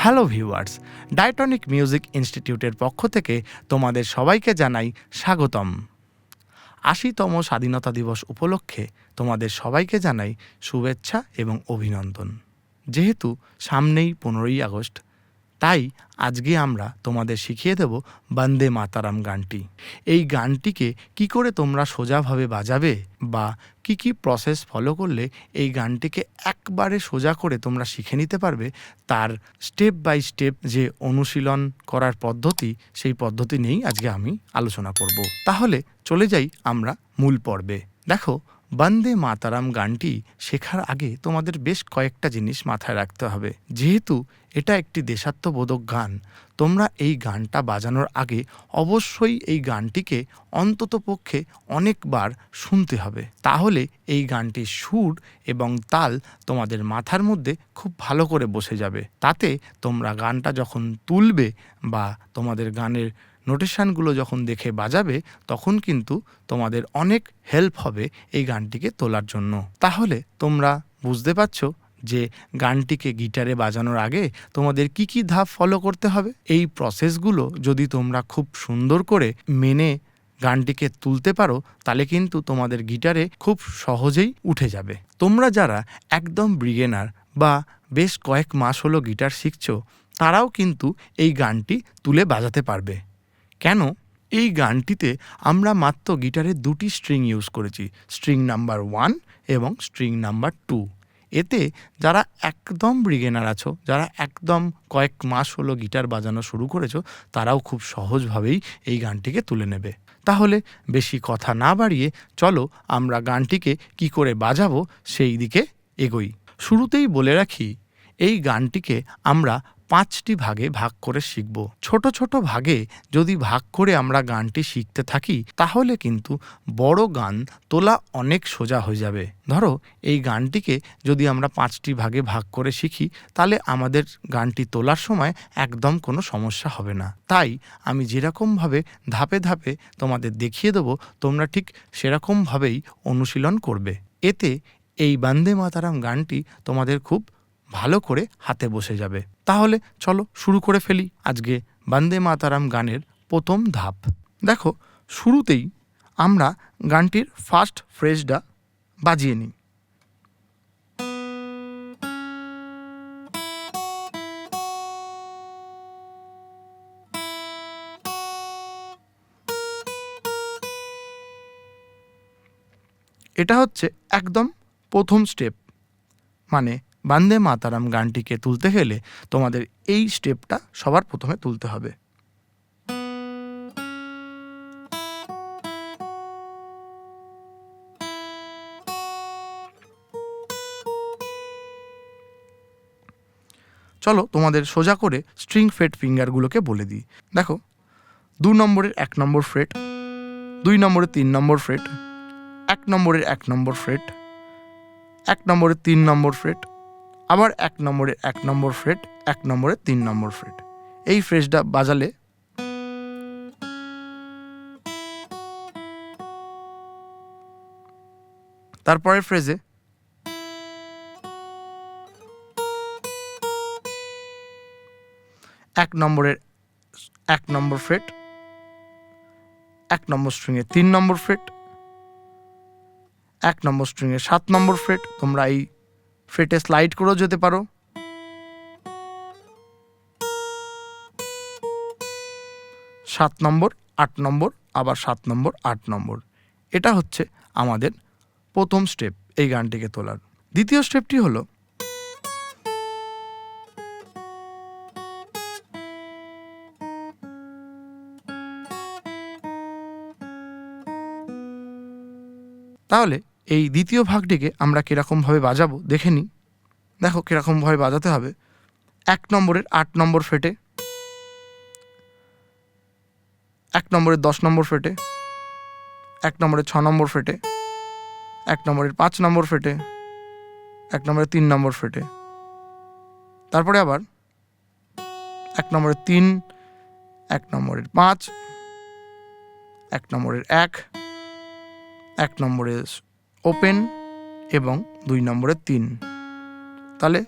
Hello viewers, ডায়টনিক music ইনস্টিটিউটের পক্ষ থেকে তোমাদের সবাইকে জানাই স্বাগতম। ৮০তম স্বাধীনতা দিবস উপলক্ষে তোমাদের সবাইকে জানাই শুভেচ্ছা এবং অভিনন্দন। যেহেতু সামনেই ১৫ই আগস্ট, তাই আজকে আমরা তোমাদের শিখিয়ে দেব বন্দে মাতারাম গানটি। এই গানটিকে কি করে তোমরা সোজাভাবে বাজাবে বা কি প্রসেস ফলো করলে এই গানটিকে একবারে সোজা করে তোমরা শিখে নিতে পারবে, তার স্টেপ বাই স্টেপ যে অনুশীলন করার পদ্ধতি, সেই পদ্ধতি নিয়েই আজকে আমি আলোচনা করব। তাহলে চলে যাই আমরা মূল পর্বে। দেখো, বন্দে মাতারাম গানটি শেখার আগে তোমাদের বেশ কয়েকটা জিনিস মাথায় রাখতে হবে। যেহেতু এটা একটি দেশাত্মবোধক গান, তোমরা এই গানটা বাজানোর আগে অবশ্যই এই গানটিকে অন্ততপক্ষে অনেকবার শুনতে হবে। তাহলে এই গানটির সুর এবং তাল তোমাদের মাথার মধ্যে খুব ভালো করে বসে যাবে। তাতে তোমরা গানটা যখন তুলবে বা তোমাদের গানের নোটেশনগুলো যখন দেখে বাজাবে, তখন কিন্তু তোমাদের অনেক হেল্প হবে এই গানটিকে তোলার জন্য। তাহলে তোমরা বুঝতে পারছো যে গানটিকে গিটারে বাজানোর আগে তোমাদের কি ধাপ ফলো করতে হবে। এই প্রসেসগুলো যদি তোমরা খুব সুন্দর করে মেনে গানটিকে তুলতে পারো, তাহলে কিন্তু তোমাদের গিটারে খুব সহজেই উঠে যাবে। তোমরা যারা একদম বিগিনার বা বেশ কয়েক মাস হলো গিটার শিখছো, তারাও কিন্তু এই গানটি তুলে বাজাতে পারবে। কেন? এই গানটিতে আমরা মাত্র গিটারের 2টি স্ট্রিং ইউজ করেছি, স্ট্রিং নাম্বার 1 এবং স্ট্রিং নাম্বার 2। এতে যারা একদম বিগিনার আছো, যারা একদম কয়েক মাস হলো গিটার বাজানো শুরু করেছো, তারাও খুব সহজভাবেই এই গানটিকে তুলে নেবে। তাহলে বেশি কথা না বাড়িয়ে চলো আমরা গানটিকে কি করে বাজাবো সেই দিকে এগোই। শুরুতেই বলে রাখি, এই গানটিকে আমরা 5টি ভাগে ভাগ করে শিখব। ছোট ছোট ভাগে যদি ভাগ করে আমরা গানটি শিখতে থাকি, তাহলে কিন্তু বড় গান তোলা অনেক সোজা হয়ে যাবে। ধরো, এই গানটিকে যদি আমরা 5টি ভাগে ভাগ করে শিখি, তাহলে আমাদের গানটি তোলার সময় একদম কোনো সমস্যা হবে না। তাই আমি যেরকমভাবে ধাপে ধাপে তোমাদের দেখিয়ে দেবো, তোমরা ঠিক সেরকমভাবেই অনুশীলন করবে। এতে এই বন্দে মাতারাম গানটি তোমাদের খুব ভালো করে হাতে বসে যাবে। তাহলে চলো শুরু করে ফেলি আজকে বন্দে মাতারাম গানের প্রথম ধাপ। দেখো, শুরুতেই আমরা গানটির ফার্স্ট ফ্রেজটা বাজিয়ে নিই। এটা হচ্ছে একদম প্রথম স্টেপ। মানে বন্দে মাতারাম গানটিকে তুলতে গেলে তোমাদের এই স্টেপটা সবার প্রথমে তুলতে হবে। চলো তোমাদের সোজা করে স্ট্রিং ফ্রেট ফিঙ্গারগুলোকে বলে দিই। দেখো, 2 নম্বরের 1 নম্বর ফ্রেট, 2 নম্বরের 3 নম্বর ফ্রেট, 1 নম্বরের 1 নম্বর ফ্রেট, 1 নম্বরের 3 নম্বর ফ্রেট, আবার 1 নম্বরের 1 নম্বর ফ্রেট, 1 নম্বরের 3 নম্বর ফ্রেট। এই ফ্রেজটা বাজালে তারপরের ফ্রেজে 1 নম্বরের 1 নম্বর ফ্রেট, 1 নম্বর স্ট্রিংয়ে 3 নম্বর ফ্রেট, 1 নম্বর স্ট্রিংয়ে 7 নম্বর ফ্রেট। তোমরা এই ফ্রেটে স্লাইড করেও যেতে পারো। 7 নম্বর, 8 নম্বর, আবার 7 নম্বর, 8 নম্বর। এটা হচ্ছে আমাদের প্রথম স্টেপ এই গানটিকে তোলার। দ্বিতীয় স্টেপটি হলো তাহলে এই দ্বিতীয় ভাগটিকে আমরা কীরকমভাবে বাজাবো দেখে নিই। দেখো কীরকমভাবে বাজাতে হবে। 1 নম্বরের 8 নম্বর ফ্রেটে, 1 নম্বরের 10 নম্বর ফ্রেটে, 1 নম্বরের 6 নম্বর ফ্রেটে, 1 নম্বরের 5 নম্বর ফ্রেটে, 1 নম্বরের 3 নম্বর ফ্রেটে, তারপরে আবার 1 নম্বরের 3, 1 নম্বরের 5, 1 নম্বরের 1, 1 নম্বরের ওপেন এবং 2 নম্বরের 3। তাহলে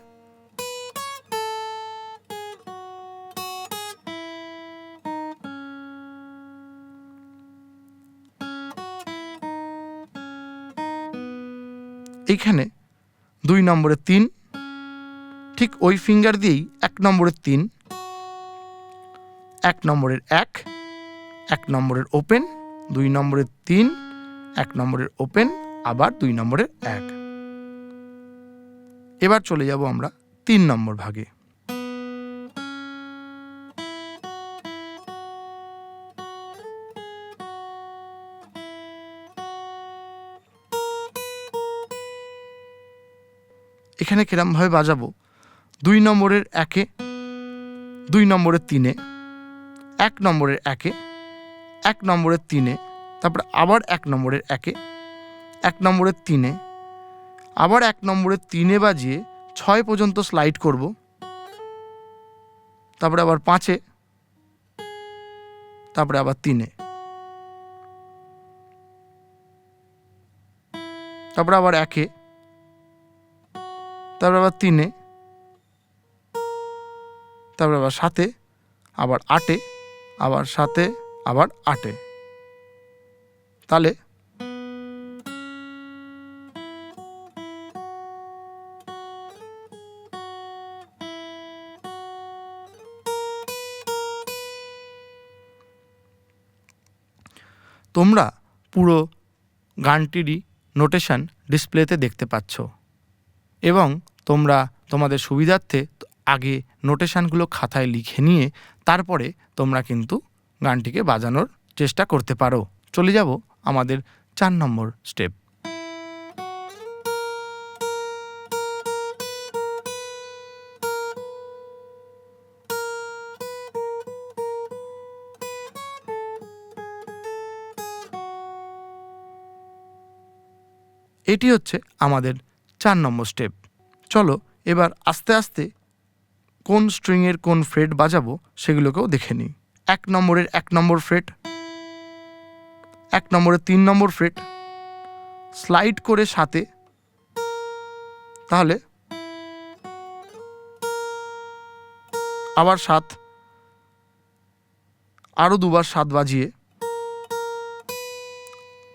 এইখানে 2 নম্বরের 3, ঠিক ওই ফিঙ্গার দিয়েই 1 নম্বরের 3, 1 নম্বরের 1, 1 নম্বরের ওপেন, 2 নম্বরের 3, 1 নম্বরের ওপেন, আবার 2 নম্বরের 1। এবার চলে যাব আমরা 3 নম্বর ভাগে। এখানে কিরমভাবে বাজাবো, 2 নম্বরের 1-এ, 2 নম্বরের 3-এ, 1 নম্বরের 1-এ, 1 নম্বরের 3-এ, তারপরে আবার 1 নম্বরের 1-এ, 1 নম্বরের 3-এ, আবার 1 নম্বরের 3-এ বাজিয়ে 6 পর্যন্ত স্লাইড করব, তারপরে আবার 5-এ, তারপরে আবার 3-এ, তারপরে আবার 1-এ, তারপরে আবার 3-এ, তারপরে আবার 7-এ, আবার 8-এ, আবার 7-এ, আবার 8-এ। তাহলে তোমরা পুরো গানটিরই নোটেশন ডিসপ্লেতে দেখতে পাচ্ছ এবং তোমরা তোমাদের সুবিধার্থে আগে নোটেশনগুলো খাতায় লিখে নিয়ে তারপরে তোমরা কিন্তু গানটিকে বাজানোর চেষ্টা করতে পারো। চলে যাব আমাদের 4 নম্বর স্টেপ। এটি হচ্ছে আমাদের 4 নম্বর স্টেপ। চলো এবার আস্তে আস্তে কোন স্ট্রিংয়ের কোন ফ্রেট বাজাবো সেগুলোকেও দেখে নিই। 1 নম্বরের 1 নম্বর ফ্রেট, 1 নম্বরের 3 নম্বর ফ্রেট, স্লাইড করে 7-এ, তাহলে আবার 7, আরও 2বার 7 বাজিয়ে,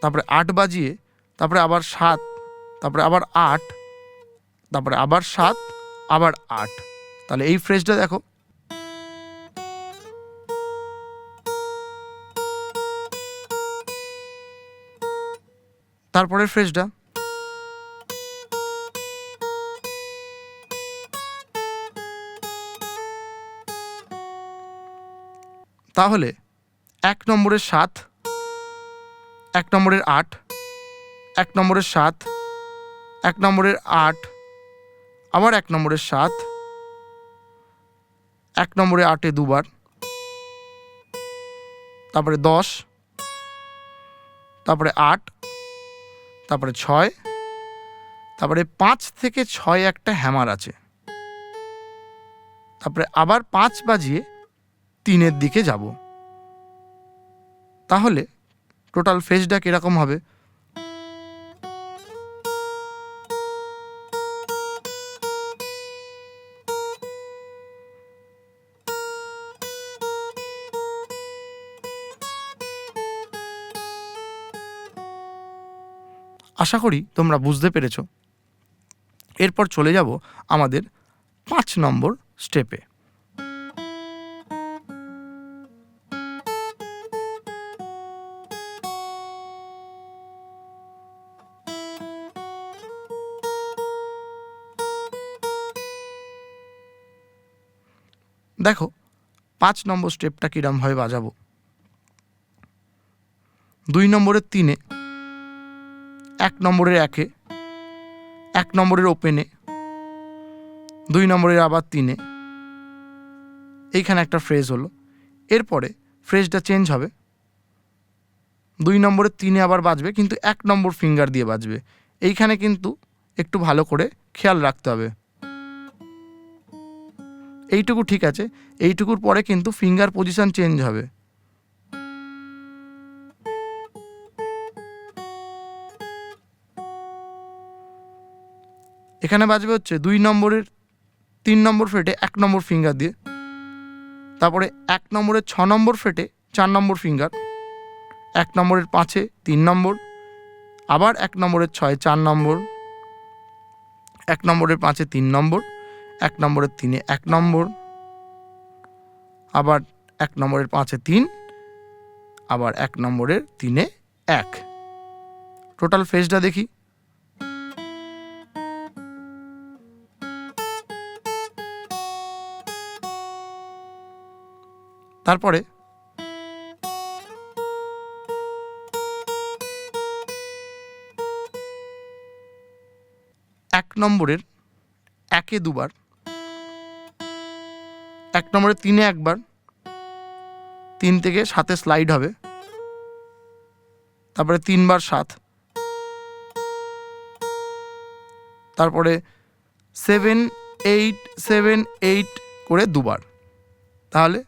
তারপরে 8 বাজিয়ে, তারপরে আবার 7, তারপরে আবার 8, তারপরে আবার 7, আবার 8। তাহলে এই ফ্রেজটা দেখো, তারপরের ফ্রেজটা, তাহলে 1 নম্বরের 7, 1 নম্বরের 8, 1 নম্বরের 7, 1 নম্বরের 8, আবার 1 নম্বরের 7, 1 নম্বরে 8-এ 2বার, তারপরে 10, তারপরে 8, তারপরে 6, তারপরে 5 থেকে 6 একটা হ্যামার আছে, তারপরে আবার 5 বাজিয়ে 3-এর দিকে যাব। তাহলে টোটাল ফ্রেজটা কিরকম হবে, আশা করি তোমরা বুঝতে পেরেছ। এরপর চলে যাব আমাদের 5 নম্বর স্টেপে। দেখো 5 নম্বর স্টেপটা কিরমভাবে বাজাবো। 2 নম্বরের 3-এ, 1 নম্বরের 1-এ, 1 নম্বরের ওপেনে, 2 নম্বরের আবার 3-এ, এইখানে একটা ফ্রেজ হলো। এরপরে ফ্রেজটা চেঞ্জ হবে, 2 নম্বরের 3-এ আবার বাজবে, কিন্তু 1 নম্বর ফিঙ্গার দিয়ে বাজবে। এইখানে কিন্তু একটু ভালো করে খেয়াল রাখতে হবে। এইটুকু ঠিক আছে, এইটুকুর পরে কিন্তু ফিঙ্গার পজিশন চেঞ্জ হবে। এখানে বাজবে হচ্ছে 2 নম্বরের 3 নম্বর ফ্রেটে 1 নম্বর ফিঙ্গার দিয়ে, তারপরে 1 নম্বরের 6 নম্বর ফ্রেটে 4 নম্বর ফিঙ্গার, 1 নম্বরের 5-এ 3 নম্বর, আবার 1 নম্বরের 6-এ 4 নম্বর, 1 নম্বরের 5-এ 3 নম্বর, 1 নম্বরের 3-এ 1 নম্বর, আবার 1 নম্বরের 5-এ 3, আবার 1 নম্বরের 3-এ 1। টোটাল ফ্রেজটা দেখি। তারপরে 1 নম্বরের 1-এ দুবার, 1 নম্বরের 3-এ একবার, 3 থেকে 7-এ স্লাইড হবে, তারপরে 3 বার 7, তারপরে 7 8 7 8 করে দুবার। তাহলে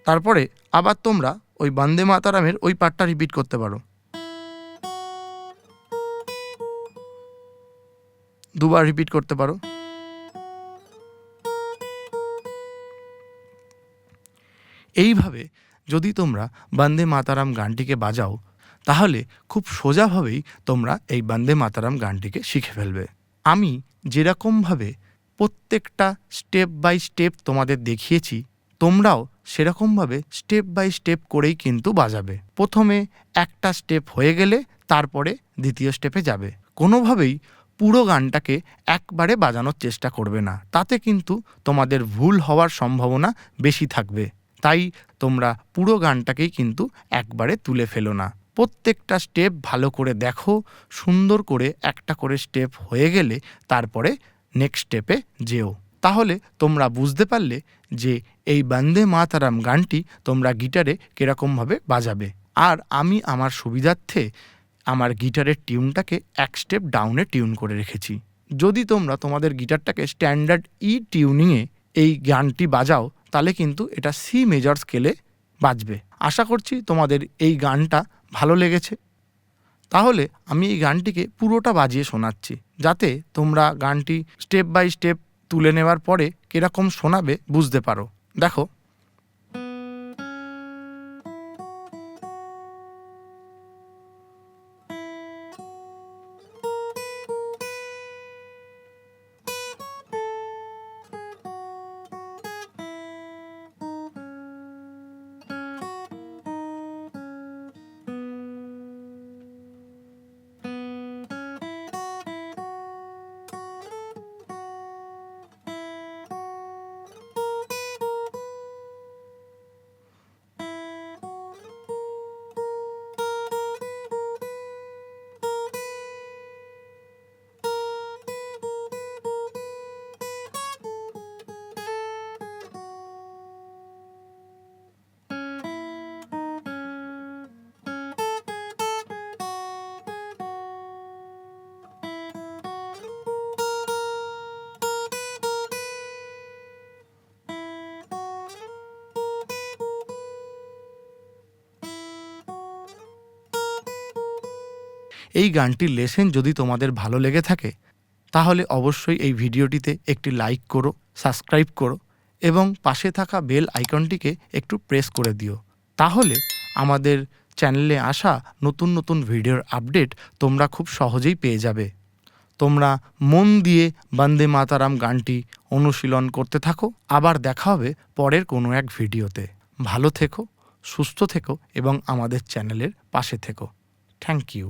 তারপরে আবার তোমরা ওই বন্দে মাতারামের ওই পার্টটা রিপিট করতে পারো, দুবার রিপিট করতে পারো। এইভাবে যদি তোমরা বন্দে মাতারাম গানটিকে বাজাও তাহলে খুব সোজাভাবেই তোমরা এই বন্দে মাতারাম গানটিকে শিখে ফেলবে। আমি যেরকমভাবে প্রত্যেকটা স্টেপ বাই স্টেপ তোমাদের দেখিয়েছি, তোমরাও সেরকমভাবে স্টেপ বাই স্টেপ করেই কিন্তু বাজাবে। প্রথমে একটা স্টেপ হয়ে গেলে তারপরে দ্বিতীয় স্টেপে যাবে। কোনোভাবেই পুরো গানটাকে একবারে বাজানোর চেষ্টা করবে না, তাতে কিন্তু তোমাদের ভুল হওয়ার সম্ভাবনা বেশি থাকবে। তাই তোমরা পুরো গানটাকেই কিন্তু একবারে তুলে ফেলো না, প্রত্যেকটা স্টেপ ভালো করে দেখো, সুন্দর করে একটা করে স্টেপ হয়ে গেলে তারপরে নেক্সট স্টেপে যেও। তাহলে তোমরা বুঝতে পারলে যে এই বন্দে মাতারাম গানটি তোমরা গিটারে কীরকমভাবে বাজাবে। আর আমি আমার সুবিধার্থে আমার গিটারের টিউনটাকে এক স্টেপ ডাউনে টিউন করে রেখেছি। যদি তোমরা তোমাদের গিটারটাকে স্ট্যান্ডার্ড ই টিউনিংয়ে এই গানটি বাজাও তাহলে কিন্তু এটা সি মেজর স্কেলে বাজবে। আশা করছি তোমাদের এই গানটা ভালো লেগেছে। তাহলে আমি এই গানটিকে পুরোটা বাজিয়ে শোনাচ্ছি, যাতে তোমরা গানটি স্টেপ বাই স্টেপ তুলে নেওয়ার পরে কীরকম শোনাবে বুঝতে পারো। দেখো, এই গানটির লেসেন যদি তোমাদের ভালো লেগে থাকে তাহলে অবশ্যই এই ভিডিওটিতে একটি লাইক করো, সাবস্ক্রাইব করো এবং পাশে থাকা বেল আইকনটিকে একটু প্রেস করে দিও। তাহলে আমাদের চ্যানেলে আসা নতুন নতুন ভিডিওর আপডেট তোমরা খুব সহজেই পেয়ে যাবে। তোমরা মন দিয়ে বন্দে মাতারাম গানটি অনুশীলন করতে থাকো। আবার দেখা হবে পরের কোনো এক ভিডিওতে। ভালো থেকো, সুস্থ থেকো এবং আমাদের চ্যানেলের পাশে থেকো। Thank you.